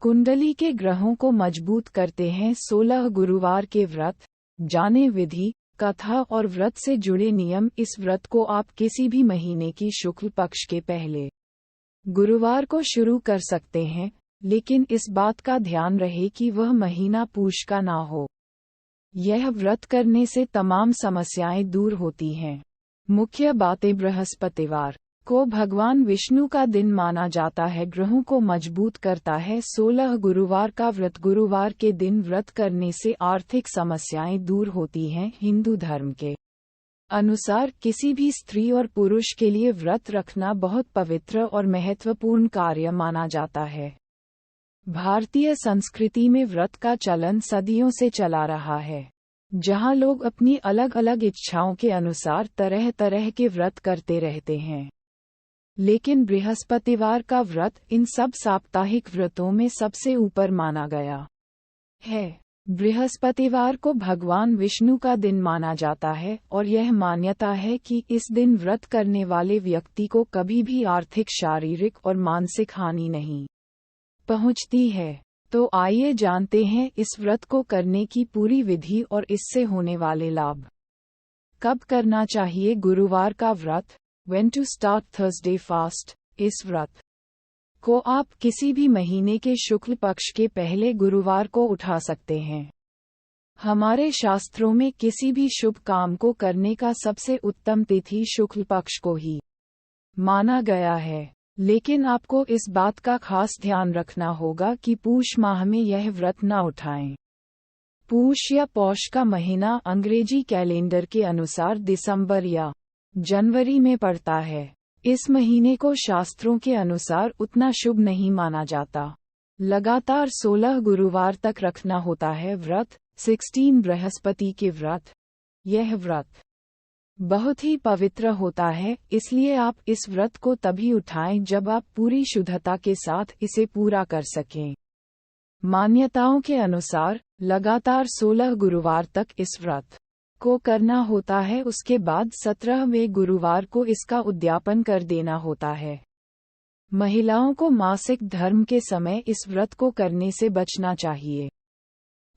कुंडली के ग्रहों को मजबूत करते हैं 16 गुरुवार के व्रत। जाने विधि, कथा और व्रत से जुड़े नियम। इस व्रत को आप किसी भी महीने की शुक्ल पक्ष के पहले गुरुवार को शुरू कर सकते हैं, लेकिन इस बात का ध्यान रहे कि वह महीना पूष का ना हो। यह व्रत करने से तमाम समस्याएं दूर होती हैं। मुख्य बातें। बृहस्पतिवार को भगवान विष्णु का दिन माना जाता है। ग्रहों को मजबूत करता है 16 गुरुवार का व्रत। गुरुवार के दिन व्रत करने से आर्थिक समस्याएं दूर होती हैं। हिंदू धर्म के अनुसार किसी भी स्त्री और पुरुष के लिए व्रत रखना बहुत पवित्र और महत्वपूर्ण कार्य माना जाता है। भारतीय संस्कृति में व्रत का चलन सदियों से चला रहा है, जहां लोग अपनी अलग अलग इच्छाओं के अनुसार तरह तरह के व्रत करते रहते हैं। लेकिन बृहस्पतिवार का व्रत इन सब साप्ताहिक व्रतों में सबसे ऊपर माना गया है। बृहस्पतिवार को भगवान विष्णु का दिन माना जाता है और यह मान्यता है कि इस दिन व्रत करने वाले व्यक्ति को कभी भी आर्थिक, शारीरिक और मानसिक हानि नहीं पहुंचती है। तो आइए जानते हैं इस व्रत को करने की पूरी विधि और इससे होने वाले लाभ। कब करना चाहिए गुरुवार का व्रत? When to start Thursday fast? इस व्रत को आप किसी भी महीने के शुक्ल पक्ष के पहले गुरुवार को उठा सकते हैं। हमारे शास्त्रों में किसी भी शुभ काम को करने का सबसे उत्तम तिथि शुक्ल पक्ष को ही माना गया है। लेकिन आपको इस बात का खास ध्यान रखना होगा कि पूष माह में यह व्रत न उठाएं। पूष या पौष का महीना अंग्रेजी कैलेंडर के अनुसार दिसंबर या जनवरी में पड़ता है। इस महीने को शास्त्रों के अनुसार उतना शुभ नहीं माना जाता। लगातार 16 गुरुवार तक रखना होता है व्रत। 16 बृहस्पति के व्रत। यह व्रत बहुत ही पवित्र होता है, इसलिए आप इस व्रत को तभी उठाएं जब आप पूरी शुद्धता के साथ इसे पूरा कर सकें। मान्यताओं के अनुसार लगातार 16 गुरुवार तक इस व्रत को करना होता है। उसके बाद 17वें गुरुवार को इसका उद्यापन कर देना होता है। महिलाओं को मासिक धर्म के समय इस व्रत को करने से बचना चाहिए।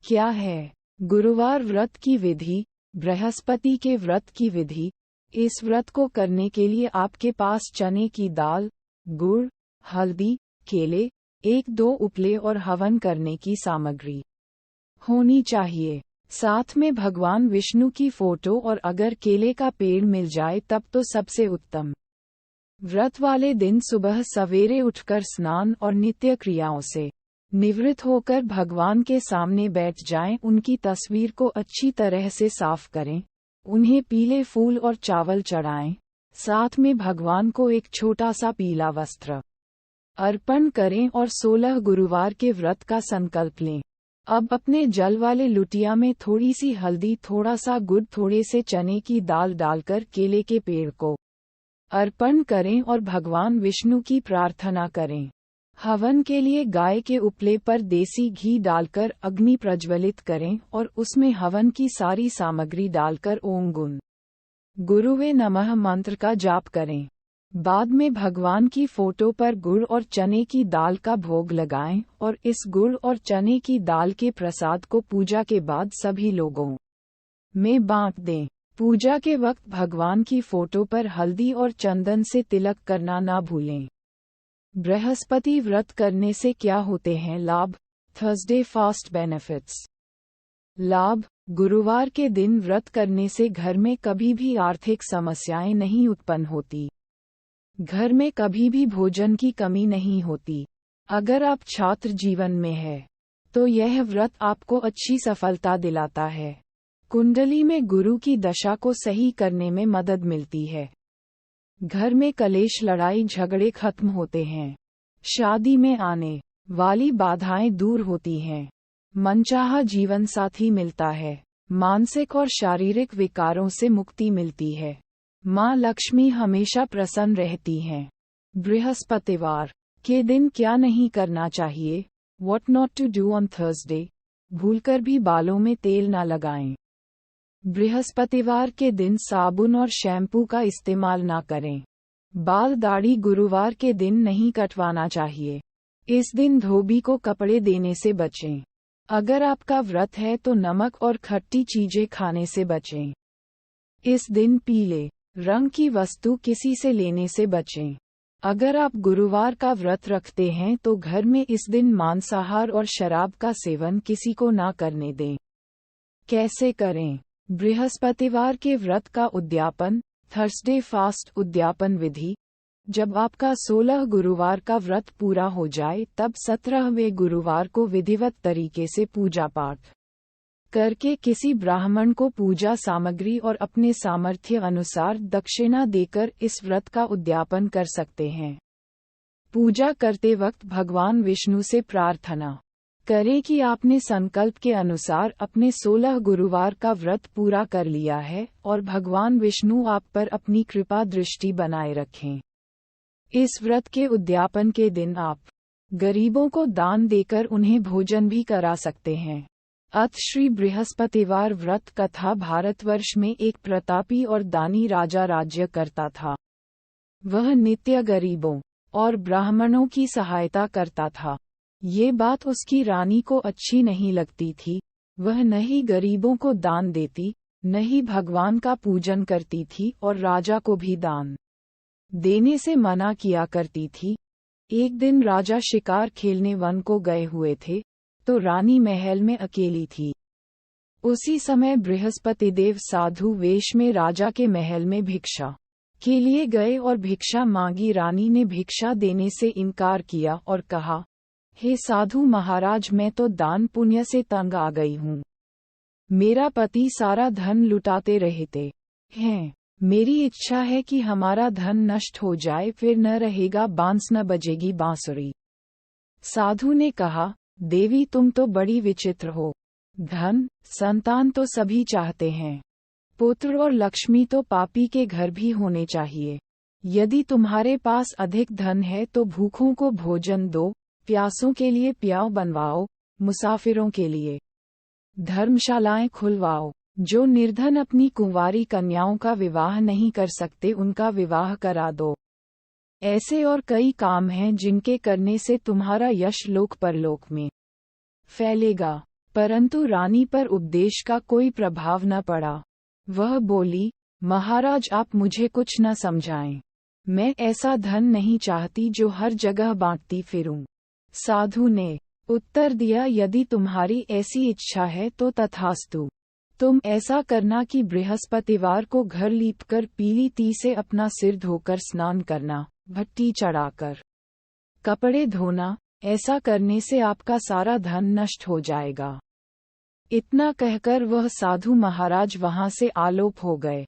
क्या है गुरुवार व्रत की विधि? बृहस्पति के व्रत की विधि। इस व्रत को करने के लिए आपके पास चने की दाल, गुड़, हल्दी, केले, 1-2 उपले और हवन करने की सामग्री होनी चाहिए। साथ में भगवान विष्णु की फोटो और अगर केले का पेड़ मिल जाए तब तो सबसे उत्तम। व्रत वाले दिन सुबह सवेरे उठकर स्नान और नित्य क्रियाओं से निवृत्त होकर भगवान के सामने बैठ जाएं। उनकी तस्वीर को अच्छी तरह से साफ करें, उन्हें पीले फूल और चावल चढ़ाएं। साथ में भगवान को एक छोटा सा पीला वस्त्र अर्पण करें और 16 गुरुवार के व्रत का संकल्प लें। अब अपने जल वाले लुटिया में थोड़ी सी हल्दी, थोड़ा सा गुड़, थोड़े से चने की दाल डालकर केले के पेड़ को अर्पण करें और भगवान विष्णु की प्रार्थना करें। हवन के लिए गाय के उपले पर देसी घी डालकर अग्नि प्रज्वलित करें और उसमें हवन की सारी सामग्री डालकर ओम गुण गुरुवे नमः मंत्र का जाप करें। बाद में भगवान की फोटो पर गुड़ और चने की दाल का भोग लगाएं और इस गुड़ और चने की दाल के प्रसाद को पूजा के बाद सभी लोगों में बांट दें। पूजा के वक्त भगवान की फोटो पर हल्दी और चंदन से तिलक करना ना भूलें। बृहस्पति व्रत करने से क्या होते हैं लाभ? Thursday fast benefits. लाभ। गुरुवार के दिन व्रत करने से घर में कभी भी आर्थिक समस्याएं नहीं उत्पन्न होती। घर में कभी भी भोजन की कमी नहीं होती। अगर आप छात्र जीवन में हैं, तो यह व्रत आपको अच्छी सफलता दिलाता है। कुंडली में गुरु की दशा को सही करने में मदद मिलती है। घर में कलेश, लड़ाई झगड़े खत्म होते हैं। शादी में आने वाली बाधाएं दूर होती हैं। मनचाहा जीवन साथी मिलता है। मानसिक और शारीरिक विकारों से मुक्ति मिलती है। माँ लक्ष्मी हमेशा प्रसन्न रहती हैं। बृहस्पतिवार के दिन क्या नहीं करना चाहिए? What not to do on Thursday? भूलकर भी बालों में तेल न लगाएं। बृहस्पतिवार के दिन साबुन और शैम्पू का इस्तेमाल ना करें। बाल दाढ़ी गुरुवार के दिन नहीं कटवाना चाहिए। इस दिन धोबी को कपड़े देने से बचें। अगर आपका व्रत है तो नमक और खट्टी चीजें खाने से बचें। इस दिन पीले रंग की वस्तु किसी से लेने से बचें। अगर आप गुरुवार का व्रत रखते हैं तो घर में इस दिन मांसाहार और शराब का सेवन किसी को ना करने दें। कैसे करें? बृहस्पतिवार के व्रत का उद्यापन, थर्सडे फास्ट उद्यापन विधि। जब आपका 16 गुरुवार का व्रत पूरा हो जाए तब 17वें गुरुवार को विधिवत तरीके से पूजा पाठ करके किसी ब्राह्मण को पूजा सामग्री और अपने सामर्थ्य अनुसार दक्षिणा देकर इस व्रत का उद्यापन कर सकते हैं। पूजा करते वक्त भगवान विष्णु से प्रार्थना करें कि आपने संकल्प के अनुसार अपने 16 गुरुवार का व्रत पूरा कर लिया है और भगवान विष्णु आप पर अपनी कृपा दृष्टि बनाए रखें। इस व्रत के उद्यापन के दिन आप गरीबों को दान देकर उन्हें भोजन भी करा सकते हैं। अत श्री बृहस्पतिवार व्रत कथा। भारतवर्ष में एक प्रतापी और दानी राजा राज्य करता था। वह नित्य गरीबों और ब्राह्मणों की सहायता करता था। ये बात उसकी रानी को अच्छी नहीं लगती थी। वह न ही गरीबों को दान देती, न ही भगवान का पूजन करती थी और राजा को भी दान देने से मना किया करती थी। एक दिन राजा शिकार खेलने वन को गए हुए थे, तो रानी महल में अकेली थी। उसी समय बृहस्पति देव साधु वेश में राजा के महल में भिक्षा के लिए गए और भिक्षा मांगी। रानी ने भिक्षा देने से इनकार किया और कहा, हे साधु महाराज, मैं तो दान पुण्य से तंग आ गई हूँ। मेरा पति सारा धन लुटाते रहते हैं। मेरी इच्छा है कि हमारा धन नष्ट हो जाए, फिर न रहेगा बांस न बजेगी बांसुरी। साधु ने कहा, देवी तुम तो बड़ी विचित्र हो। धन संतान तो सभी चाहते हैं, पुत्र और लक्ष्मी तो पापी के घर भी होने चाहिए। यदि तुम्हारे पास अधिक धन है तो भूखों को भोजन दो, प्यासों के लिए प्याऊ बनवाओ, मुसाफिरों के लिए धर्मशालाएं खुलवाओ। जो निर्धन अपनी कुंवारी कन्याओं का विवाह नहीं कर सकते उनका विवाह करा दो। ऐसे और कई काम हैं जिनके करने से तुम्हारा यश लोक परलोक में फैलेगा। परंतु रानी पर उपदेश का कोई प्रभाव न पड़ा। वह बोली, महाराज आप मुझे कुछ न समझाएं। मैं ऐसा धन नहीं चाहती जो हर जगह बांटती फिरूं। साधु ने उत्तर दिया, यदि तुम्हारी ऐसी इच्छा है तो तथास्तु। तुम ऐसा करना कि बृहस्पतिवार को घर लीपकर पीली ती से अपना सिर धोकर स्नान करना, भट्टी चढ़ाकर कपड़े धोना। ऐसा करने से आपका सारा धन नष्ट हो जाएगा। इतना कहकर वह साधु महाराज वहां से आलोप हो गए।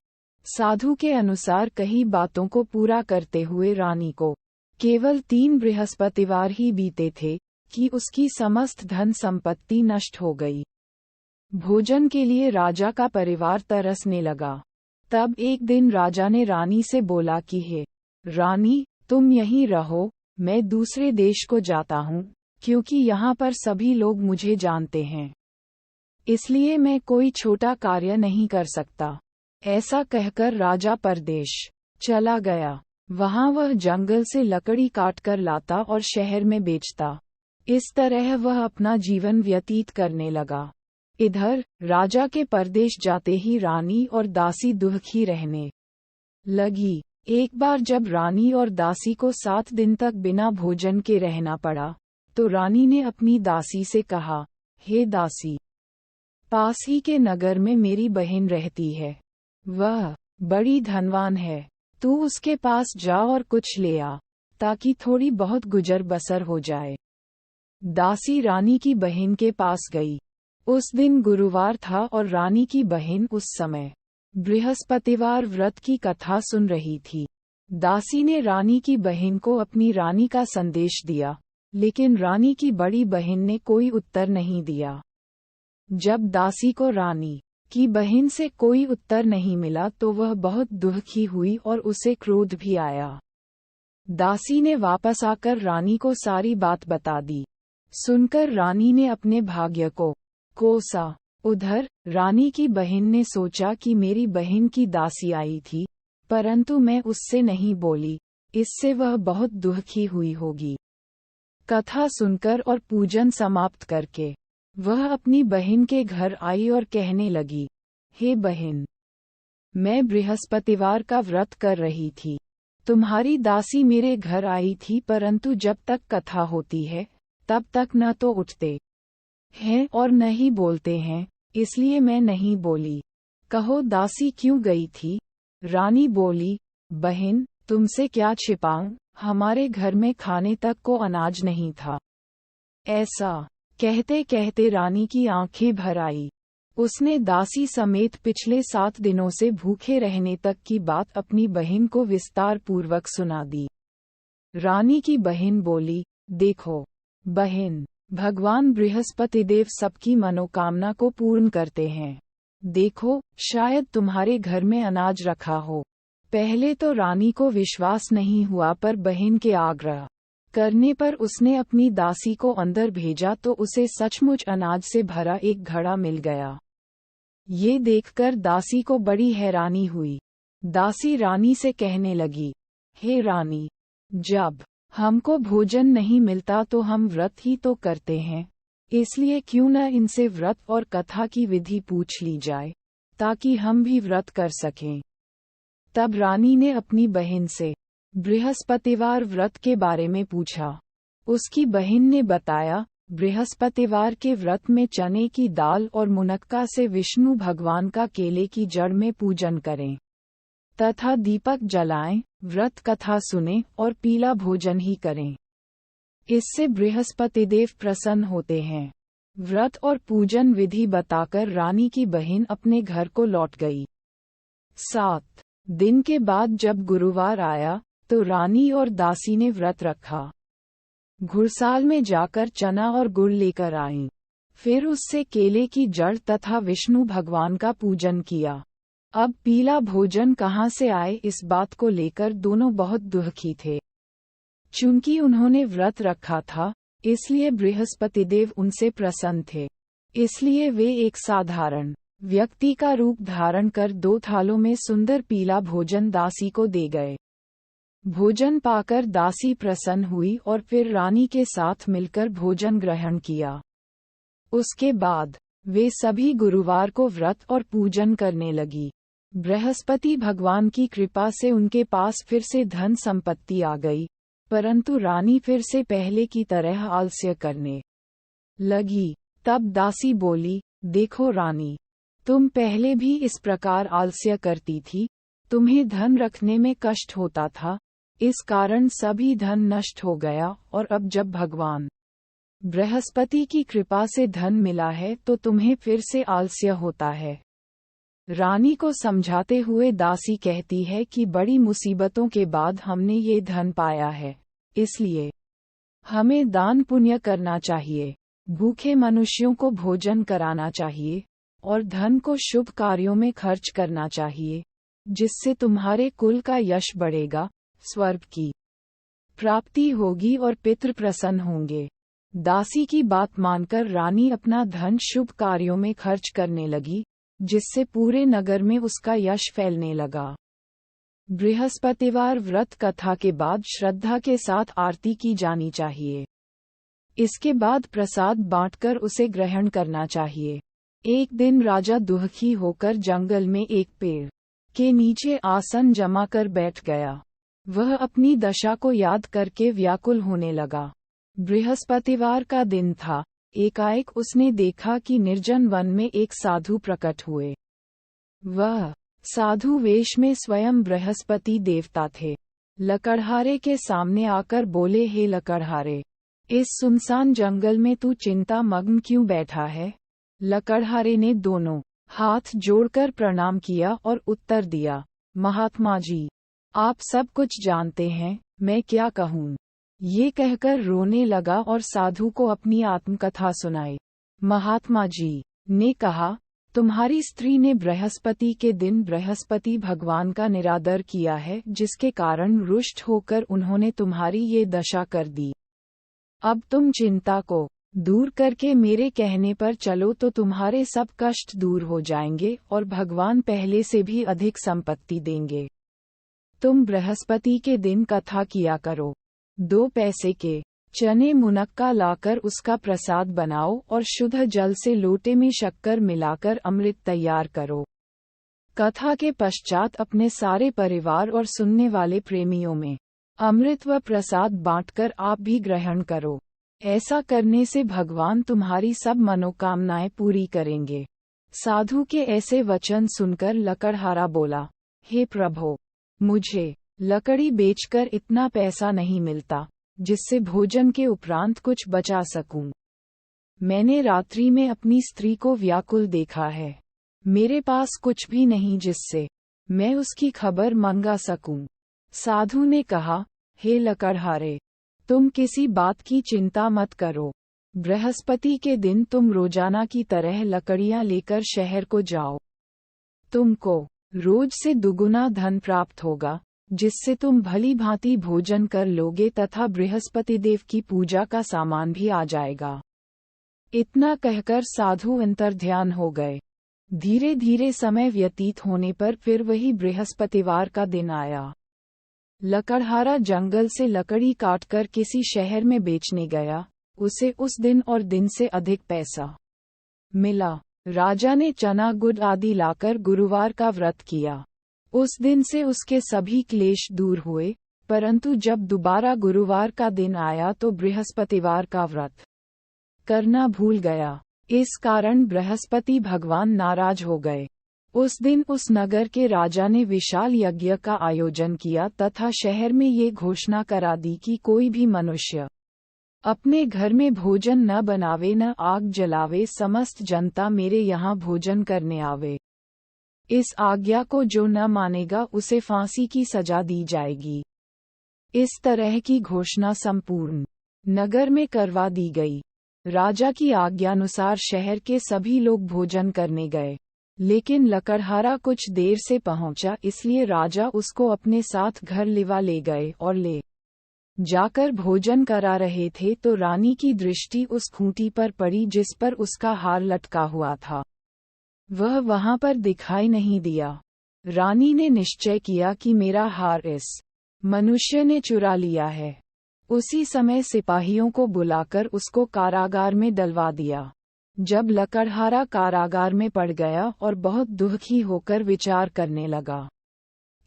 साधु के अनुसार कई बातों को पूरा करते हुए रानी को केवल 3 बृहस्पतिवार ही बीते थे कि उसकी समस्त धन संपत्ति नष्ट हो गई। भोजन के लिए राजा का परिवार तरसने लगा। तब एक दिन राजा ने रानी से बोला कि हे रानी, तुम यहीं रहो, मैं दूसरे देश को जाता हूँ, क्योंकि यहाँ पर सभी लोग मुझे जानते हैं, इसलिए मैं कोई छोटा कार्य नहीं कर सकता। ऐसा कहकर राजा परदेश चला गया। वहाँ वह जंगल से लकड़ी काटकर लाता और शहर में बेचता। इस तरह वह अपना जीवन व्यतीत करने लगा। इधर राजा के परदेश जाते ही रानी और दासी दुखी रहने लगी। एक बार जब रानी और दासी को 7 दिन तक बिना भोजन के रहना पड़ा, तो रानी ने अपनी दासी से कहा, हे दासी, पास ही के नगर में मेरी बहन रहती है। वह बड़ी धनवान है। तू उसके पास जा और कुछ ले आ, ताकि थोड़ी बहुत गुजर बसर हो जाए। दासी रानी की बहन के पास गई। उस दिन गुरुवार था और रानी की बहन उस समय बृहस्पतिवार व्रत की कथा सुन रही थी। दासी ने रानी की बहन को अपनी रानी का संदेश दिया, लेकिन रानी की बड़ी बहन ने कोई उत्तर नहीं दिया। जब दासी को रानी की बहन से कोई उत्तर नहीं मिला तो वह बहुत दुखी हुई और उसे क्रोध भी आया। दासी ने वापस आकर रानी को सारी बात बता दी। सुनकर रानी ने अपने भाग्य को कोसा। उधर रानी की बहन ने सोचा कि मेरी बहन की दासी आई थी, परंतु मैं उससे नहीं बोली, इससे वह बहुत दुखी हुई होगी। कथा सुनकर और पूजन समाप्त करके वह अपनी बहन के घर आई और कहने लगी, हे बहन, मैं बृहस्पतिवार का व्रत कर रही थी। तुम्हारी दासी मेरे घर आई थी, परंतु जब तक कथा होती है तब तक न तो उठते हैं और न ही बोलते हैं, इसलिए मैं नहीं बोली। कहो दासी क्यों गई थी? रानी बोली, बहन, तुमसे क्या छिपाऊं, हमारे घर में खाने तक को अनाज नहीं था। ऐसा कहते कहते रानी की आंखें भर आई। उसने दासी समेत पिछले 7 दिनों से भूखे रहने तक की बात अपनी बहन को विस्तार पूर्वक सुना दी। रानी की बहन बोली, देखो बहन, भगवान बृहस्पतिदेव सबकी मनोकामना को पूर्ण करते हैं। देखो, शायद तुम्हारे घर में अनाज रखा हो। पहले तो रानी को विश्वास नहीं हुआ, पर बहन के आग्रह करने पर उसने अपनी दासी को अंदर भेजा तो उसे सचमुच अनाज से भरा एक घड़ा मिल गया। ये देखकर दासी को बड़ी हैरानी हुई। दासी रानी से कहने लगी, हे रानी, जब हमको भोजन नहीं मिलता तो हम व्रत ही तो करते हैं, इसलिए क्यों न इनसे व्रत और कथा की विधि पूछ ली जाए, ताकि हम भी व्रत कर सकें। तब रानी ने अपनी बहन से बृहस्पतिवार व्रत के बारे में पूछा। उसकी बहन ने बताया, बृहस्पतिवार के व्रत में चने की दाल और मुनक्का से विष्णु भगवान का केले की जड़ में पूजन करें तथा दीपक जलाएं, व्रत कथा सुने और पीला भोजन ही करें। इससे बृहस्पतिदेव प्रसन्न होते हैं। व्रत और पूजन विधि बताकर रानी की बहन अपने घर को लौट गई। 7 दिन के बाद जब गुरुवार आया तो रानी और दासी ने व्रत रखा। घुड़साल में जाकर चना और गुड़ लेकर आईं। फिर उससे केले की जड़ तथा विष्णु भगवान का पूजन किया। अब पीला भोजन कहाँ से आए, इस बात को लेकर दोनों बहुत दुखी थे। चूंकि उन्होंने व्रत रखा था, इसलिए बृहस्पतिदेव उनसे प्रसन्न थे। इसलिए वे एक साधारण व्यक्ति का रूप धारण कर 2 थालों में सुंदर पीला भोजन दासी को दे गए। भोजन पाकर दासी प्रसन्न हुई और फिर रानी के साथ मिलकर भोजन ग्रहण किया। उसके बाद वे सभी गुरुवार को व्रत और पूजन करने लगी। बृहस्पति भगवान की कृपा से उनके पास फिर से धन संपत्ति आ गई, परंतु रानी फिर से पहले की तरह आलस्य करने लगी। तब दासी बोली, देखो रानी, तुम पहले भी इस प्रकार आलस्य करती थी, तुम्हें धन रखने में कष्ट होता था, इस कारण सभी धन नष्ट हो गया, और अब जब भगवान बृहस्पति की कृपा से धन मिला है तो तुम्हें फिर से आलस्य होता है। रानी को समझाते हुए दासी कहती है कि बड़ी मुसीबतों के बाद हमने ये धन पाया है, इसलिए हमें दान पुण्य करना चाहिए, भूखे मनुष्यों को भोजन कराना चाहिए और धन को शुभ कार्यों में खर्च करना चाहिए, जिससे तुम्हारे कुल का यश बढ़ेगा, स्वर्ग की प्राप्ति होगी और पितृ प्रसन्न होंगे। दासी की बात मानकर रानी अपना धन शुभ कार्यों में खर्च करने लगी, जिससे पूरे नगर में उसका यश फैलने लगा। बृहस्पतिवार व्रत कथा के बाद श्रद्धा के साथ आरती की जानी चाहिए। इसके बाद प्रसाद बांटकर उसे ग्रहण करना चाहिए। एक दिन राजा दुखी होकर जंगल में एक पेड़ के नीचे आसन जमा कर बैठ गया। वह अपनी दशा को याद करके व्याकुल होने लगा। बृहस्पतिवार का दिन था। एकाएक उसने देखा कि निर्जन वन में एक साधु प्रकट हुए। वह साधु वेश में स्वयं बृहस्पति देवता थे। लकड़हारे के सामने आकर बोले, हे लकड़हारे, इस सुनसान जंगल में तू चिंता मग्न क्यों बैठा है? लकड़हारे ने दोनों हाथ जोड़कर प्रणाम किया और उत्तर दिया, महात्मा जी, आप सब कुछ जानते हैं, मैं क्या कहूँ। ये कहकर रोने लगा और साधु को अपनी आत्मकथा सुनाई। महात्मा जी ने कहा, तुम्हारी स्त्री ने बृहस्पति के दिन बृहस्पति भगवान का निरादर किया है, जिसके कारण रुष्ट होकर उन्होंने तुम्हारी ये दशा कर दी। अब तुम चिंता को दूर करके मेरे कहने पर चलो तो तुम्हारे सब कष्ट दूर हो जाएंगे और भगवान पहले से भी अधिक संपत्ति देंगे। तुम बृहस्पति के दिन कथा किया करो। 2 पैसे के चने मुनक्का लाकर उसका प्रसाद बनाओ और शुद्ध जल से लोटे में शक्कर मिलाकर अमृत तैयार करो। कथा के पश्चात अपने सारे परिवार और सुनने वाले प्रेमियों में अमृत व प्रसाद बांटकर आप भी ग्रहण करो। ऐसा करने से भगवान तुम्हारी सब मनोकामनाएं पूरी करेंगे। साधु के ऐसे वचन सुनकर लकड़हारा बोला, हे प्रभो, मुझे लकड़ी बेचकर इतना पैसा नहीं मिलता जिससे भोजन के उपरांत कुछ बचा सकूं। मैंने रात्रि में अपनी स्त्री को व्याकुल देखा है। मेरे पास कुछ भी नहीं जिससे मैं उसकी खबर मंगा सकूं। साधु ने कहा, हे लकड़हारे, तुम किसी बात की चिंता मत करो। बृहस्पति के दिन तुम रोजाना की तरह लकड़ियां लेकर शहर को जाओ। तुमको रोज से दुगुना धन प्राप्त होगा, जिससे तुम भली भांति भोजन कर लोगे तथा बृहस्पति देव की पूजा का सामान भी आ जाएगा। इतना कहकर साधु अंतर्ध्यान हो गए। धीरे धीरे समय व्यतीत होने पर फिर वही बृहस्पतिवार का दिन आया। लकड़हारा जंगल से लकड़ी काटकर किसी शहर में बेचने गया। उसे उस दिन और दिन से अधिक पैसा मिला। राजा ने चना गुड़ आदि लाकर गुरुवार का व्रत किया। उस दिन से उसके सभी क्लेश दूर हुए, परंतु जब दोबारा गुरुवार का दिन आया तो बृहस्पतिवार का व्रत करना भूल गया। इस कारण बृहस्पति भगवान नाराज हो गए। उस दिन उस नगर के राजा ने विशाल यज्ञ का आयोजन किया तथा शहर में ये घोषणा करा दी कि कोई भी मनुष्य अपने घर में भोजन न बनावे न आग जलावे, समस्त जनता मेरे यहाँ भोजन करने आवे। इस आज्ञा को जो न मानेगा उसे फांसी की सजा दी जाएगी। इस तरह की घोषणा संपूर्ण नगर में करवा दी गई। राजा की आज्ञानुसार शहर के सभी लोग भोजन करने गए, लेकिन लकड़हारा कुछ देर से पहुंचा, इसलिए राजा उसको अपने साथ घर ले गए और ले जाकर भोजन करा रहे थे तो रानी की दृष्टि उस खूंटी पर पड़ी जिस पर उसका हार लटका हुआ था। वह वहां पर दिखाई नहीं दिया। रानी ने निश्चय किया कि मेरा हार इस मनुष्य ने चुरा लिया है। उसी समय सिपाहियों को बुलाकर उसको कारागार में डलवा दिया। जब लकड़हारा कारागार में पड़ गया और बहुत दुखी होकर विचार करने लगा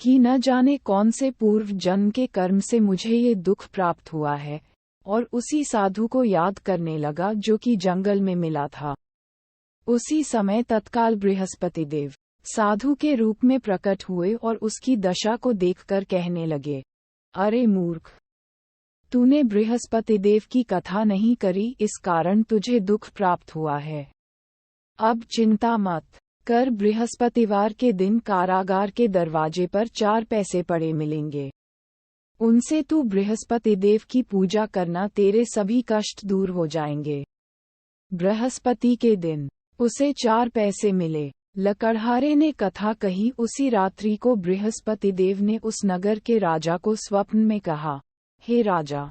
कि न जाने कौन से पूर्व जन्म के कर्म से मुझे ये दुख प्राप्त हुआ है, और उसी साधु को याद करने लगा जो कि जंगल में मिला था। उसी समय तत्काल बृहस्पति देव साधु के रूप में प्रकट हुए और उसकी दशा को देखकर कहने लगे, अरे मूर्ख, तूने बृहस्पति देव की कथा नहीं करी, इस कारण तुझे दुख प्राप्त हुआ है। अब चिंता मत कर, बृहस्पतिवार के दिन कारागार के दरवाजे पर 4 पैसे पड़े मिलेंगे। उनसे तू बृहस्पति देव की पूजा करना, तेरे सभी कष्ट दूर हो जाएंगे। बृहस्पति के दिन उसे 4 पैसे मिले। लकड़हारे ने कथा कही। उसी रात्रि को बृहस्पति देव ने उस नगर के राजा को स्वप्न में कहा, हे राजा,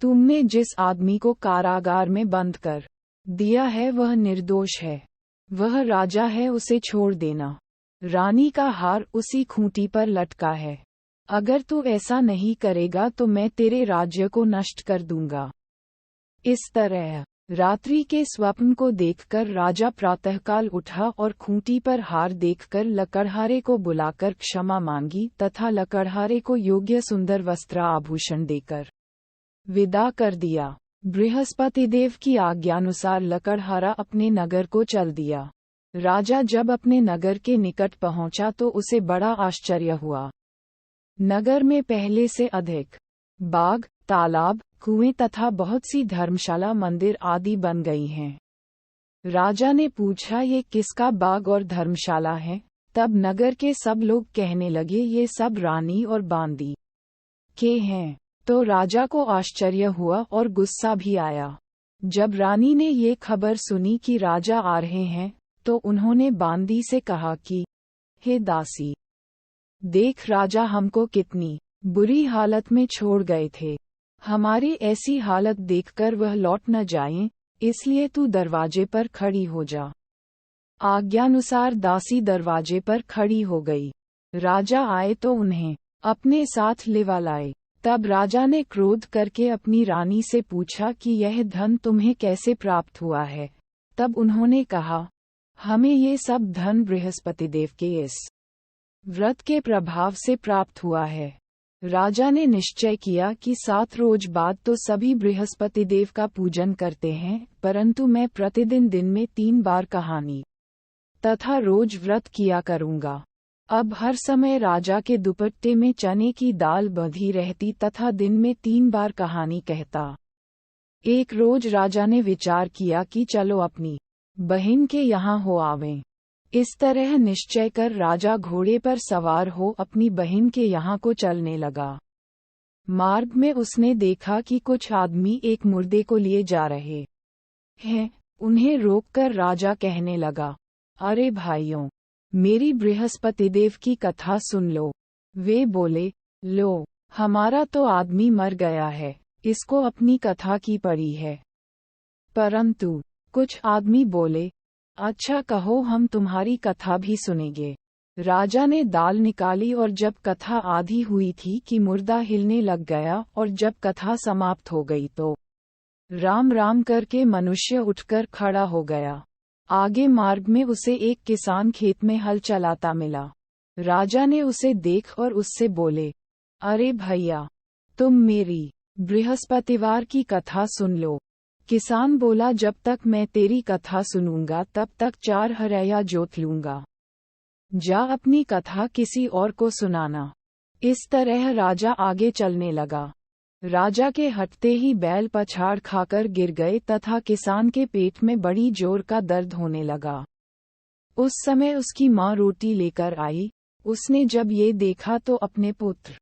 तुमने जिस आदमी को कारागार में बंद कर दिया है वह निर्दोष है। वह राजा है, उसे छोड़ देना। रानी का हार उसी खूंटी पर लटका है। अगर तू ऐसा नहीं करेगा तो मैं तेरे राज्य को नष्ट कर दूंगा। इस तरह रात्रि के स्वप्न को देखकर राजा प्रातःकाल उठा और खूंटी पर हार देखकर लकड़हारे को बुलाकर क्षमा मांगी तथा लकड़हारे को योग्य सुंदर वस्त्र आभूषण देकर विदा कर दिया। बृहस्पति देव की आज्ञानुसार लकड़हारा अपने नगर को चल दिया। राजा जब अपने नगर के निकट पहुंचा तो उसे बड़ा आश्चर्य हुआ। नगर में पहले से अधिक बाग, तालाब, कुएं तथा बहुत सी धर्मशाला, मंदिर आदि बन गई हैं। राजा ने पूछा, ये किसका बाग और धर्मशाला है? तब नगर के सब लोग कहने लगे, ये सब रानी और बांदी के हैं। तो राजा को आश्चर्य हुआ और गुस्सा भी आया। जब रानी ने ये खबर सुनी कि राजा आ रहे हैं, तो उन्होंने बांदी से कहा कि हे दासी, देख राजा हमको कितनी बुरी हालत में छोड़ गए थे। हमारी ऐसी हालत देखकर वह लौट न जाएं, इसलिए तू दरवाजे पर खड़ी हो जा। आज्ञानुसार दासी दरवाजे पर खड़ी हो गई। राजा आए तो उन्हें अपने साथ लिवा लाए तब राजा ने क्रोध करके अपनी रानी से पूछा कि यह धन तुम्हें कैसे प्राप्त हुआ है। तब उन्होंने कहा, हमें ये सब धन बृहस्पतिदेव के इस व्रत के प्रभाव से प्राप्त हुआ है। राजा ने निश्चय किया कि 7 रोज बाद तो सभी बृहस्पतिदेव का पूजन करते हैं, परंतु मैं प्रतिदिन दिन में 3 बार कहानी तथा रोज व्रत किया करूंगा। अब हर समय राजा के दुपट्टे में चने की दाल बंधी रहती तथा दिन में 3 बार कहानी कहता। एक रोज राजा ने विचार किया कि चलो अपनी बहन के यहाँ हो आवें। इस तरह निश्चय कर राजा घोड़े पर सवार हो अपनी बहन के यहाँ को चलने लगा। मार्ग में उसने देखा कि कुछ आदमी एक मुर्दे को लिए जा रहे हैं। उन्हें रोककर राजा कहने लगा, अरे भाइयों, मेरी बृहस्पतिदेव की कथा सुन लो। वे बोले, लो, हमारा तो आदमी मर गया है, इसको अपनी कथा की पड़ी है। परंतु कुछ आदमी बोले, अच्छा कहो, हम तुम्हारी कथा भी सुनेंगे। राजा ने दाल निकाली और जब कथा आधी हुई थी कि मुर्दा हिलने लग गया, और जब कथा समाप्त हो गई तो राम राम करके मनुष्य उठकर खड़ा हो गया। आगे मार्ग में उसे एक किसान खेत में हल चलाता मिला। राजा ने उसे देख और उससे बोले, अरे भैया, तुम मेरी बृहस्पतिवार की कथा सुन लो। किसान बोला, जब तक मैं तेरी कथा सुनूंगा तब तक 4 हरैया जोत लूंगा। जा अपनी कथा किसी और को सुनाना। इस तरह राजा आगे चलने लगा। राजा के हटते ही बैल पछाड़ खाकर गिर गए तथा किसान के पेट में बड़ी जोर का दर्द होने लगा। उस समय उसकी माँ रोटी लेकर आई। उसने जब ये देखा तो अपने पुत्र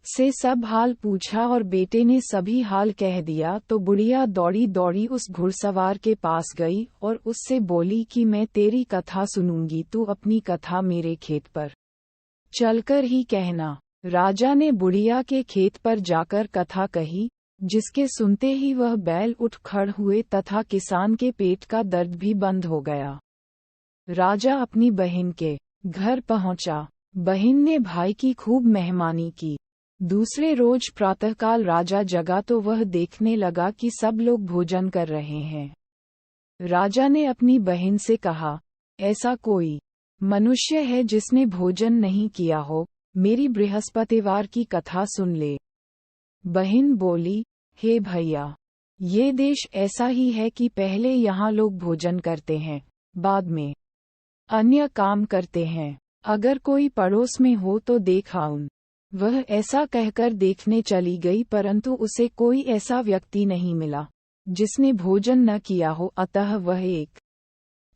से सब हाल पूछा और बेटे ने सभी हाल कह दिया। तो बुढ़िया दौड़ी दौड़ी उस घुड़सवार के पास गई और उससे बोली कि मैं तेरी कथा सुनूंगी, तू अपनी कथा मेरे खेत पर चलकर ही कहना। राजा ने बुढ़िया के खेत पर जाकर कथा कही, जिसके सुनते ही वह बैल उठ खड़ हुए तथा किसान के पेट का दर्द भी बंद हो गया। राजा अपनी बहन के घर पहुंचा। बहन ने भाई की खूब मेहमानी की। दूसरे रोज प्रातःकाल राजा जगा तो वह देखने लगा कि सब लोग भोजन कर रहे हैं। राजा ने अपनी बहन से कहा, ऐसा कोई मनुष्य है जिसने भोजन नहीं किया हो, मेरी बृहस्पतिवार की कथा सुन ले। बहन बोली, हे भैया, ये देश ऐसा ही है कि पहले यहाँ लोग भोजन करते हैं, बाद में अन्य काम करते हैं। अगर कोई पड़ोस में हो तो देख आऊं। वह ऐसा कहकर देखने चली गई, परंतु उसे कोई ऐसा व्यक्ति नहीं मिला जिसने भोजन न किया हो। अतः वह एक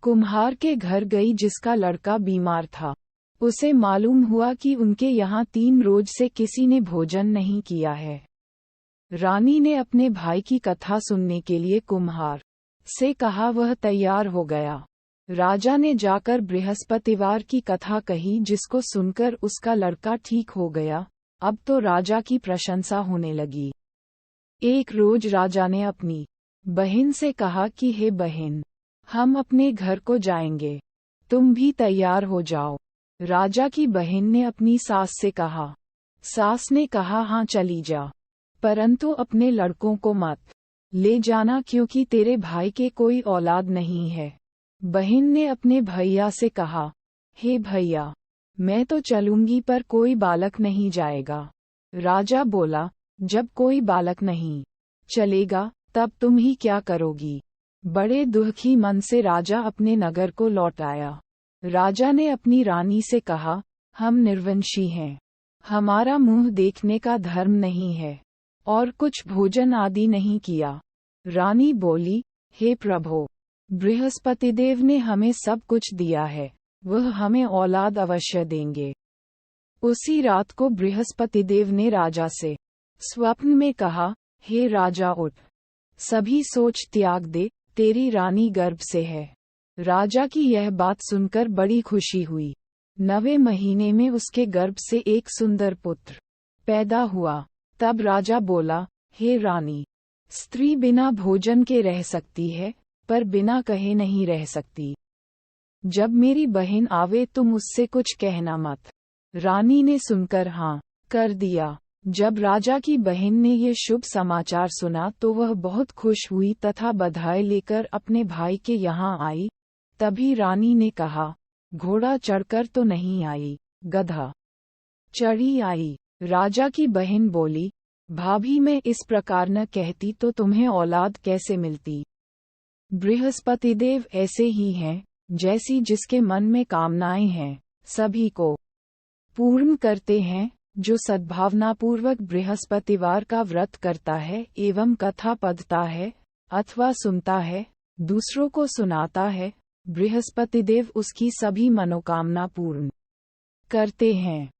कुम्हार के घर गई जिसका लड़का बीमार था। उसे मालूम हुआ कि उनके यहाँ 3 रोज से किसी ने भोजन नहीं किया है। रानी ने अपने भाई की कथा सुनने के लिए कुम्हार से कहा। वह तैयार हो गया। राजा ने जाकर बृहस्पतिवार की कथा कही, जिसको सुनकर उसका लड़का ठीक हो गया। अब तो राजा की प्रशंसा होने लगी। एक रोज राजा ने अपनी बहन से कहा कि हे बहन, हम अपने घर को जाएंगे, तुम भी तैयार हो जाओ। राजा की बहन ने अपनी सास से कहा। सास ने कहा, हाँ चली जा, परंतु अपने लड़कों को मत ले जाना, क्योंकि तेरे भाई के कोई औलाद नहीं है। बहन ने अपने भैया से कहा, हे भैया, मैं तो चलूंगी पर कोई बालक नहीं जाएगा। राजा बोला, जब कोई बालक नहीं चलेगा तब तुम ही क्या करोगी। बड़े दुखी मन से राजा अपने नगर को लौट आया। राजा ने अपनी रानी से कहा, हम निर्वंशी हैं, हमारा मुंह देखने का धर्म नहीं है, और कुछ भोजन आदि नहीं किया। रानी बोली, हे प्रभो, बृहस्पतिदेव ने हमें सब कुछ दिया है, वह हमें औलाद अवश्य देंगे। उसी रात को बृहस्पतिदेव ने राजा से स्वप्न में कहा, हे राजा उठ, सभी सोच त्याग दे, तेरी रानी गर्भ से है। राजा की यह बात सुनकर बड़ी खुशी हुई। 9वें महीने में उसके गर्भ से एक सुंदर पुत्र पैदा हुआ। तब राजा बोला, हे रानी, स्त्री बिना भोजन के रह सकती है, पर बिना कहे नहीं रह सकती। जब मेरी बहन आवे तुम उससे कुछ कहना मत। रानी ने सुनकर हाँ कर दिया। जब राजा की बहन ने ये शुभ समाचार सुना तो वह बहुत खुश हुई तथा बधाई लेकर अपने भाई के यहाँ आई। तभी रानी ने कहा, घोड़ा चढ़कर तो नहीं आई, गधा चढ़ी आई। राजा की बहन बोली, भाभी मैं इस प्रकार न कहती तो तुम्हें औलाद कैसे मिलती। बृहस्पतिदेव ऐसे ही हैं, जैसी जिसके मन में कामनाएं हैं, सभी को पूर्ण करते हैं। जो सद्भावनापूर्वक बृहस्पतिवार का व्रत करता है एवं कथा पढ़ता है अथवा सुनता है, दूसरों को सुनाता है, बृहस्पतिदेव उसकी सभी मनोकामना पूर्ण करते हैं।